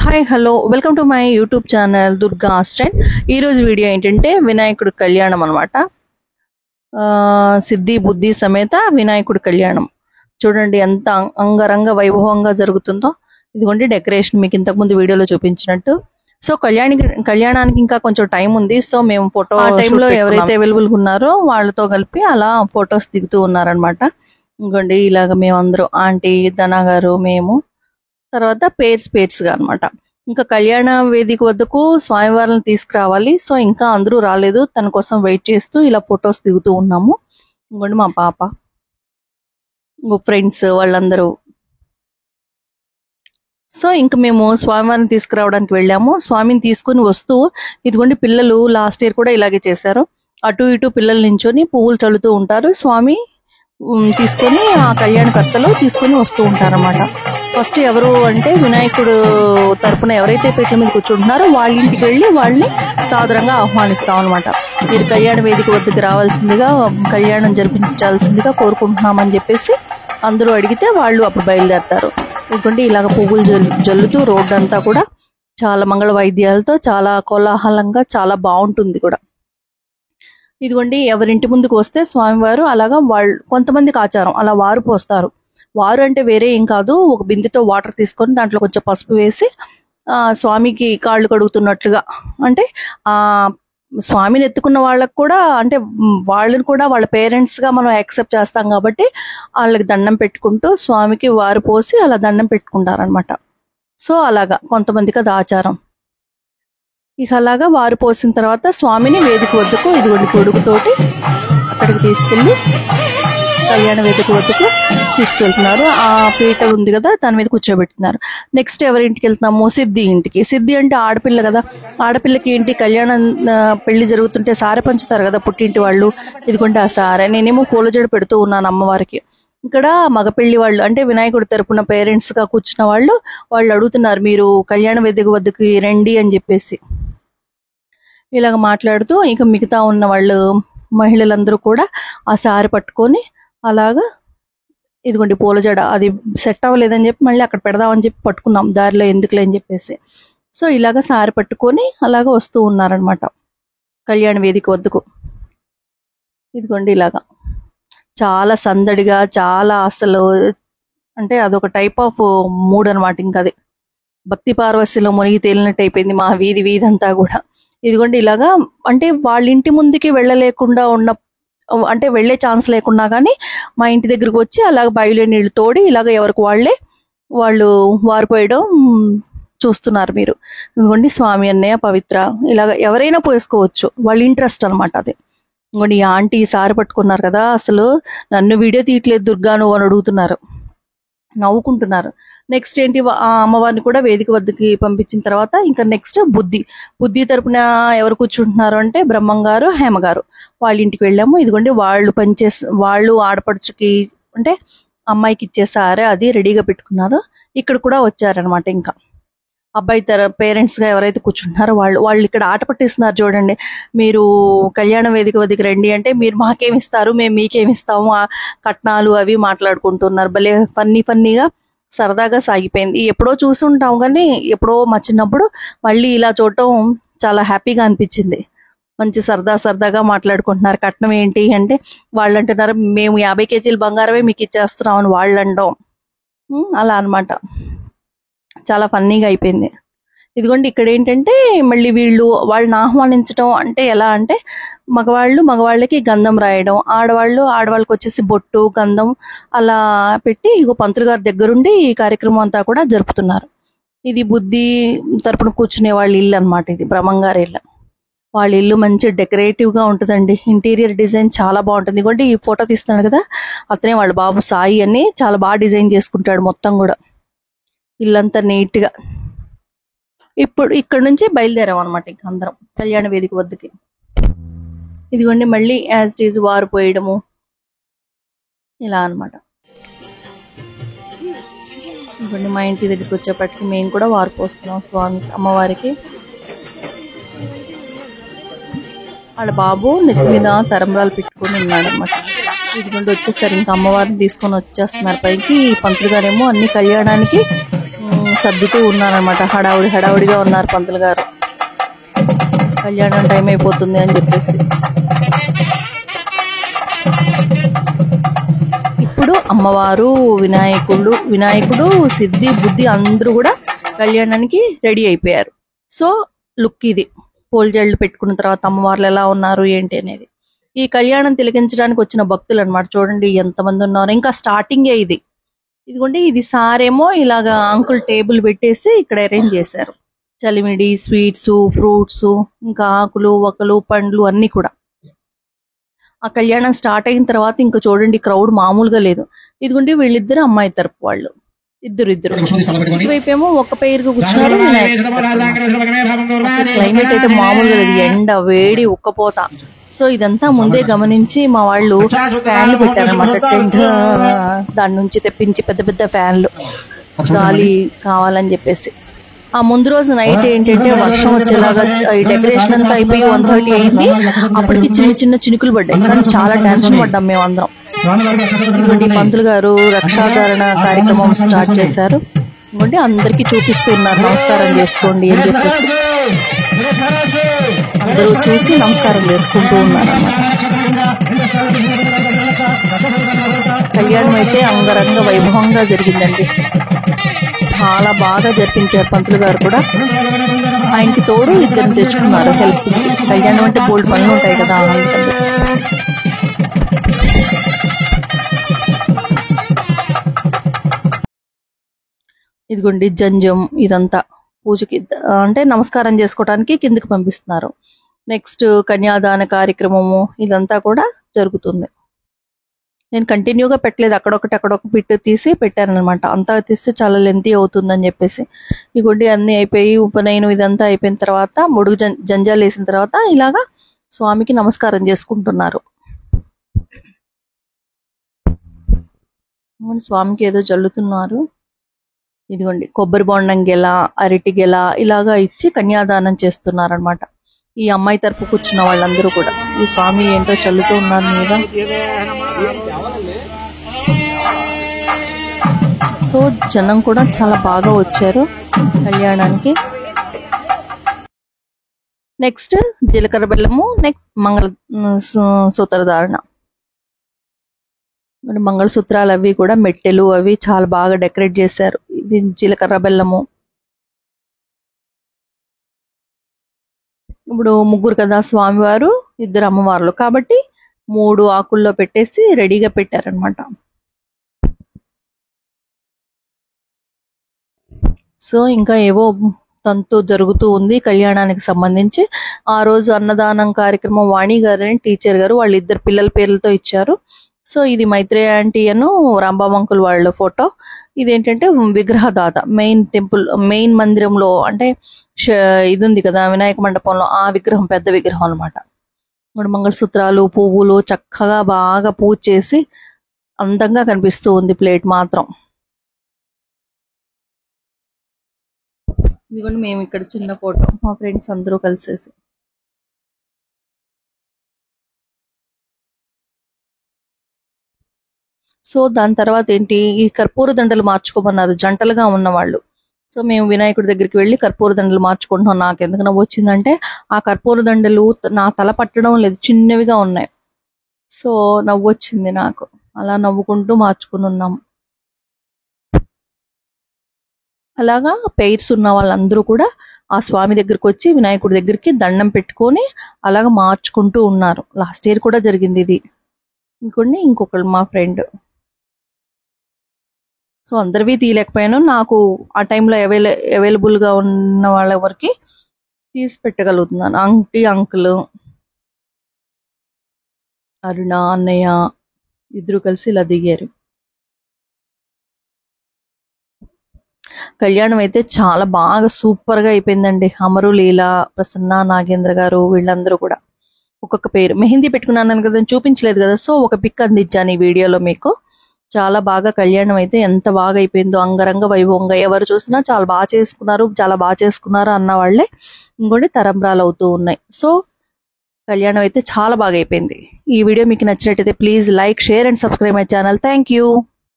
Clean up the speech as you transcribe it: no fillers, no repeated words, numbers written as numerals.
Hi hello welcome to my YouTube channel Durga ఆస్టెంట్. ఈరోజు video ఏంటంటే వినాయకుడి కళ్యాణం అనమాట. సిద్ధి బుద్ధి సమేత వినాయకుడి కళ్యాణం చూడండి ఎంత అంగరంగ వైభవంగా జరుగుతుందో. ఇదిగోండి డెకరేషన్ మీకు ఇంతకుముందు వీడియోలో చూపించినట్టు. సో కళ్యాణానికి ఇంకా కొంచెం టైం ఉంది. సో మేము ఫోటో ఆ టైంలో ఎవరైతే అవైలబుల్ ఉన్నారో వాళ్ళతో కలిపి అలా ఫొటోస్ దిగుతూ ఉన్నారనమాట. ఇంకోండి ఇలాగ మేమందరూ ఆంటీ ధనా గారు మేము తర్వాత పేర్స్ గా అనమాట. ఇంకా కళ్యాణ వేదిక వద్దకు స్వామివారిని తీసుకురావాలి. సో ఇంకా అందరూ రాలేదు, తన కోసం వెయిట్ చేస్తూ ఇలా ఫొటోస్ దిగుతూ ఉన్నాము. ఇంకోండి మా పాప ఫ్రెండ్స్ వాళ్ళందరూ. సో ఇంకా మేము స్వామివారిని తీసుకురావడానికి వెళ్ళాము. స్వామిని తీసుకుని వస్తూ ఇదిగోండి పిల్లలు లాస్ట్ ఇయర్ కూడా ఇలాగే చేశారు. అటు ఇటు పిల్లలు నించొని పువ్వులు చల్లుతూ ఉంటారు. స్వామి తీసుకొని ఆ కళ్యాణకర్తలు తీసుకొని వస్తూ ఉంటారన్నమాట. ఫస్ట్ ఎవరు అంటే వినాయకుడు తరపున ఎవరైతే పీటల మీద కూర్చుంటున్నారో వాళ్ళ ఇంటికి వెళ్ళి వాళ్ళని సాదరంగా ఆహ్వానిస్తాం అనమాట. మీరు కళ్యాణ వేదిక వద్దకు రావాల్సిందిగా, కళ్యాణం జరిపించాల్సిందిగా కోరుకుంటున్నామని చెప్పేసి అందరూ అడిగితే వాళ్ళు అప్పుడు బయలుదేరతారు. ఎందుకంటే ఇలాగ పువ్వులు జల్లుతూ రోడ్డు అంతా కూడా చాలా మంగళ వాయిద్యాలతో చాలా కోలాహలంగా చాలా బాగుంటుంది కూడా. ఇదిగోండి ఎవరింటి ముందుకు వస్తే స్వామివారు అలాగా వాళ్ళు కొంతమందికి ఆచారం అలా వారు పోస్తారు. వారు అంటే వేరే ఏం కాదు, ఒక బిందెతో వాటర్ తీసుకొని దాంట్లో కొంచెం పసుపు వేసి స్వామికి కాళ్ళు కడుగుతున్నట్లుగా, అంటే ఆ స్వామిని ఎత్తుకున్న వాళ్ళకు కూడా అంటే వాళ్ళని కూడా వాళ్ళ పేరెంట్స్ గా మనం యాక్సెప్ట్ చేస్తాం కాబట్టి వాళ్ళకి దండం పెట్టుకుంటూ స్వామికి వారు పోసి అలా దండం పెట్టుకుంటారనమాట. సో అలాగా కొంతమందికి అది ఆచారం. ఇక అలాగా వారు పోసిన తర్వాత స్వామిని వేదిక వద్దకు ఇదిగోండి కొడుకుతోటి అక్కడికి తీసుకెళ్లి కళ్యాణ వేదిక వద్దకు తీసుకెళ్తున్నారు. ఆ పీట ఉంది కదా దాని మీద కూర్చోబెడుతున్నారు. నెక్స్ట్ ఎవరింటికి వెళ్తున్నాము? సిద్ధి ఇంటికి. సిద్ధి అంటే ఆడపిల్ల కదా, ఆడపిల్లకి ఏంటి కళ్యాణం పెళ్లి జరుగుతుంటే సారె పంచుతారు కదా పుట్టింటి వాళ్ళు. ఇదిగోండి ఆ సారె. నేనేమో పూలజడ పెడుతూ ఉన్నాను అమ్మవారికి. ఇక్కడ మగపెళ్లి వాళ్ళు అంటే వినాయకుడి తరపున పేరెంట్స్ గా కూర్చున్న వాళ్ళు అడుగుతున్నారు మీరు కళ్యాణ వేదిక వద్దకు రండి అని చెప్పేసి. ఇలాగ మాట్లాడుతూ ఇక మిగతా ఉన్న వాళ్ళు మహిళలందరూ కూడా ఆ సారి పట్టుకొని అలాగా ఇదిగోండి పూలజడ అది సెట్ అవ్వలేదని చెప్పి మళ్ళీ అక్కడ పెడదామని చెప్పి పట్టుకున్నాం, దారిలో ఎందుకులే అని చెప్పేసి. సో ఇలాగ సారి పట్టుకొని అలాగ వస్తూ ఉన్నారనమాట కళ్యాణ వేదిక వద్దకు. ఇదిగోండి ఇలాగా చాలా సందడిగా చాలా అసలు అంటే అదొక టైప్ ఆఫ్ మూడ్ అనమాట. ఇంకా అది భక్తి పార్వస్యలో మునిగి తేలినట్టు అయిపోయింది మా వీధి అంతా కూడా. ఇదిగోండి ఇలాగా అంటే వాళ్ళ ఇంటి ముందుకి వెళ్ళలేకుండా ఉన్న అంటే వెళ్లే ఛాన్స్ లేకున్నా కానీ మా ఇంటి దగ్గరకు వచ్చి అలాగ బావిలో నీళ్లు తోడి ఇలాగ ఎవరికి వాళ్ళు వారిపోయడం చూస్తున్నారు మీరు. ఇదిగోండి స్వామి అన్నయ్య పవిత్ర ఇలాగ ఎవరైనా పోసుకోవచ్చు, వాళ్ళ ఇంట్రెస్ట్ అనమాట అది. ఇంకోండి ఈ ఆంటీ సారి పట్టుకున్నారు కదా, అసలు నన్ను వీడియో తీయట్లేదు దుర్గా నువ్వు అని అడుగుతున్నారు, నవ్వుకుంటున్నారు. నెక్స్ట్ ఏంటి ఆ అమ్మవారిని కూడా వేదిక వద్దకి పంపించిన తర్వాత ఇంకా నెక్స్ట్ బుద్ధి తరపున ఎవరు కూర్చుంటున్నారు అంటే బ్రహ్మంగారు హేమగారు వాళ్ళ ఇంటికి వెళ్ళాము. ఇదిగోండి వాళ్ళు ఆడపడుచుకి అంటే అమ్మాయికి ఇచ్చేసారే అది రెడీగా పెట్టుకున్నారు. ఇక్కడ కూడా వచ్చారనమాట. ఇంకా అబ్బాయి పేరెంట్స్ గా ఎవరైతే కూర్చుంటున్నారో వాళ్ళు ఇక్కడ ఆట పట్టిస్తున్నారు చూడండి. మీరు కళ్యాణ వేదిక వద్దకు రండి అంటే మీరు మాకేమిస్తారు మేము మీకేమిస్తాము, కట్నాలు అవి మాట్లాడుకుంటున్నారు. భలే ఫన్నీగా సరదాగా సాగిపోయింది. ఎప్పుడో చూసుంటాం కానీ ఎప్పుడో మా చిన్నప్పుడు మళ్ళీ ఇలా చూడటం చాలా హ్యాపీగా అనిపించింది. మంచి సరదాగా మాట్లాడుకుంటున్నారు. కట్నం ఏంటి అంటే వాళ్ళు అంటున్నారు మేము 50 కేజీలు బంగారమే మీకు ఇచ్చేస్తున్నాం అని వాళ్ళు అనడం అలా అనమాట. చాలా ఫన్నీగా అయిపోయింది. ఇదిగోండి ఇక్కడ ఏంటంటే మళ్ళీ వాళ్ళని ఆహ్వానించడం అంటే ఎలా అంటే మగవాళ్ళకి గంధం రాయడం, ఆడవాళ్ళకి వచ్చేసి బొట్టు గంధం అలా పెట్టి ఇగో పంతులు గారి దగ్గరుండి ఈ కార్యక్రమం అంతా కూడా జరుపుతున్నారు. ఇది బుద్ధి తరపున కూర్చునే వాళ్ళ ఇల్లు అనమాట. ఇది బ్రహ్మంగారి ఇల్లు. వాళ్ళ ఇల్లు మంచి డెకరేటివ్ గా ఉంటుందండి. ఇంటీరియర్ డిజైన్ చాలా బాగుంటుంది. ఇదిగోండి ఈ ఫోటో తీస్తున్నాడు కదా అతనే వాళ్ళ బాబు సాయి అని చాలా బాగా డిజైన్ చేసుకుంటాడు మొత్తం కూడా ఇల్లంతా నీట్ గా. ఇప్పుడు ఇక్కడ నుంచి బయలుదేరాం అనమాట ఇంక అందరం కళ్యాణ వేదిక వద్దకి. ఇదిగోండి మళ్ళీ యాజ్ ఇట్ ఈజ్ వారు పోయడము ఇలా అనమాట. ఇదిగోండి మా ఇంటి దగ్గరికి వచ్చేప్పటికి మేము కూడా వారు పోస్తున్నాం అమ్మవారికి. వాళ్ళ బాబు నెత్తి మీద తరంబ్రాలు పెట్టుకొని ఉన్నాడు అనమాట. ఇదిగోండి వచ్చేసరి ఇంకా అమ్మవారిని తీసుకొని వచ్చేస్తున్నారు పైకి. పంతులు గారేమో అన్ని కళ్యాణానికి సర్దుతూ ఉన్నారనమాట. హడావుడిగా ఉన్నారు పంతులు గారు, కళ్యాణం టైం అయిపోతుంది అని చెప్పేసి. ఇప్పుడు అమ్మవారు, వినాయకుడు, సిద్ధి, బుద్ధి అందరూ కూడా కళ్యాణానికి రెడీ అయిపోయారు. సో లుక్ ఇది. పూల జళ్ళు పెట్టుకున్న తర్వాత అమ్మవార్లు ఎలా ఉన్నారు ఏంటి అనేది. ఈ కళ్యాణం తిలకించడానికి వచ్చిన భక్తులు అన్నమాట. చూడండి ఎంతమంది ఉన్నారు. ఇంకా స్టార్టింగే ఇది. ఇదిగోండి, ఇది సారేమో ఇలాగా అంకుల్ టేబుల్ పెట్టేసి ఇక్కడ అరేంజ్ చేశారు. చలిమిడి, స్వీట్స్, ఫ్రూట్స్, ఇంకా ఆకులు, వక్కలు, పండ్లు అన్ని కూడా. ఆ కళ్యాణం స్టార్ట్ అయిన తర్వాత ఇంకా చూడండి క్రౌడ్ మామూలుగా లేదు. ఇదిగోండి వీళ్ళిద్దరు అమ్మాయి తరపు వాళ్ళు, ఇద్దరు ఇటువైపేమో ఒక పేరుగా కూర్చున్నారు. క్లైమేట్ అయితే మామూలుగా లేదు, ఎండ, వేడి, ఉక్కపోత. సో ఇదంతా ముందే గమనించి మా వాళ్ళు ఫ్యాన్లు పెట్టారన్నమాట. టెంట్ దాని నుంచి తెప్పించి పెద్ద పెద్ద ఫ్యాన్లు, గాలి కావాలని చెప్పేసి. ఆ ముందు రోజు నైట్ ఏంటంటే వర్షం వచ్చేలాగా ఈ డెకరేషన్ అంతా అయిపోయి 1:30 అయింది. అప్పటికి చిన్న చిన్న చినుకులు పడ్డాయి, కానీ చాలా టెన్షన్ పడ్డాం మేము అందరం. ఇదిగోండి పంతులు గారు రక్షాధారణ కార్యక్రమం స్టార్ట్ చేశారు. ఇదిగోండి అందరికి చూపిస్తూ ఉన్నారు, నమస్కారం చేసుకోండి అని చెప్పేసి. అందరూ చూసి నమస్కారం చేసుకుంటూ ఉన్నారు. కళ్యాణం అయితే అంగరంగ వైభవంగా జరిగిందండి. చాలా బాగా జరిపించారు పంతులు గారు కూడా. ఆయనకి తోడు ఇద్దరిని తెచ్చుకున్నారు హెల్ప్. కళ్యాణం అంటే బోల్డ్ పనులు ఉంటాయి కదా, అందుకని చెప్పేసి. ఇదిగోండి జంజం, ఇదంతా పూజకి అంటే నమస్కారం చేసుకోవడానికి కిందకి పంపిస్తున్నారు. నెక్స్ట్ కన్యాదాన కార్యక్రమము ఇదంతా కూడా జరుగుతుంది. నేను కంటిన్యూగా పెట్టలేదు, అక్కడొక బిట్ తీసి పెట్టానమాట. అంతా తీస్తే చాలా లెంతీ అవుతుందని చెప్పేసి. ఈ గుడ్డి అన్ని అయిపోయి ఉపనయనం ఇదంతా అయిపోయిన తర్వాత ముడుగు జంజాలు వేసిన తర్వాత ఇలాగా స్వామికి నమస్కారం చేసుకుంటున్నారు. స్వామికి ఏదో జల్లుతున్నారు. ఇదిగోండి కొబ్బరి బొండం గెల, అరటి గెల ఇలాగా ఇచ్చి కన్యాదానం చేస్తున్నారు అనమాట. ఈ అమ్మాయి తరపు కూర్చున్న వాళ్ళందరూ కూడా ఈ స్వామి ఏంటో చల్లుతూ ఉన్నారు మీద. సో జనం కూడా చాలా బాగా వచ్చారు కళ్యాణానికి. నెక్స్ట్ జీలకర్ర బెల్లము, నెక్స్ట్ మంగళ సూత్రధారణ. మంగళసూత్రాలు అవి కూడా మెట్టెలు అవి చాలా బాగా డెకరేట్ చేశారు. ఇది జీలకర్ర బెల్లము. ఇప్పుడు ముగ్గురు కదా స్వామివారు, ఇద్దరు అమ్మవార్లు కాబట్టి 3 ఆకుల్లో పెట్టేసి రెడీగా పెట్టారనమాట. సో ఇంకా ఏవో తంతు జరుగుతూ ఉంది కళ్యాణానికి సంబంధించి. ఆ రోజు అన్నదానం కార్యక్రమం వాణి గారు టీచర్ గారు వాళ్ళిద్దరు పిల్లల పేర్లతో ఇచ్చారు. సో ఇది మైత్రేయ ఆంటీ అను రాంబాబు అంకుల్ వాళ్ళ ఫోటో. ఇదేంటంటే విగ్రహదాత, మెయిన్ మందిరంలో అంటే ఇది ఉంది కదా వినాయక మండపంలో, ఆ విగ్రహం పెద్ద విగ్రహం అనమాట. మంగళసూత్రాలు, పువ్వులు చక్కగా బాగా పూజ చేసి అందంగా కనిపిస్తూ ఉంది ప్లేట్ మాత్రం. ఇదిగోండి మేము ఇక్కడ చిన్న ఫోటో, మా ఫ్రెండ్స్ అందరూ కలిసేసి. సో దాని తర్వాత ఏంటి, ఈ కర్పూర దండలు మార్చుకోమన్నారు జంటలుగా ఉన్న వాళ్ళు. సో మేము వినాయకుడి దగ్గరికి వెళ్ళి కర్పూర దండలు మార్చుకుంటున్నాం. నాకు ఎందుకు నవ్వు వచ్చిందంటే ఆ కర్పూర దండలు నా తల పట్టడం లేదు, చిన్నవిగా ఉన్నాయి. సో నవ్వు వచ్చింది నాకు. అలా నవ్వుకుంటూ మార్చుకుని ఉన్నాం. అలాగా పెయిర్స్ ఉన్న వాళ్ళందరూ కూడా ఆ స్వామి దగ్గరికి వచ్చి వినాయకుడి దగ్గరికి దండం పెట్టుకొని అలాగా మార్చుకుంటూ ఉన్నారు. లాస్ట్ ఇయర్ కూడా జరిగింది ఇది. ఇంకొకళ్ళు మా ఫ్రెండ్. సో అందరివి తీయలేకపోయాను, నాకు ఆ టైంలో అవైలబుల్గా ఉన్న వాళ్ళ వరకు తీసి పెట్టగలుగుతున్నాను. ఆంటీ, అంకుల్, అరుణ, అన్నయ్య ఇద్దరు కలిసి ఇలా దిగారు. కళ్యాణం అయితే చాలా బాగా సూపర్గా అయిపోయిందండి. అమరు, లీల, ప్రసన్న, నాగేంద్ర గారు వీళ్ళందరూ కూడా ఒక్కొక్క పేరు మెహందీ పెట్టుకున్నాను కదా, చూపించలేదు కదా. సో ఒక పిక్ అందించాను ఈ వీడియోలో మీకు. చాలా బాగా కళ్యాణం అయితే ఎంత బాగా అయిపోయిందో, అంగరంగ వైభవంగా. ఎవరు చూసినా చాలా బాగా చేసుకున్నారు అన్న వాళ్ళే ఇంకోటి తరంబ్రాలు అవుతూ ఉన్నాయి. సో కళ్యాణం అయితే చాలా బాగా అయిపోయింది. ఈ వీడియో మీకు నచ్చినట్టయితే please like, share and subscribe my channel. Thank you.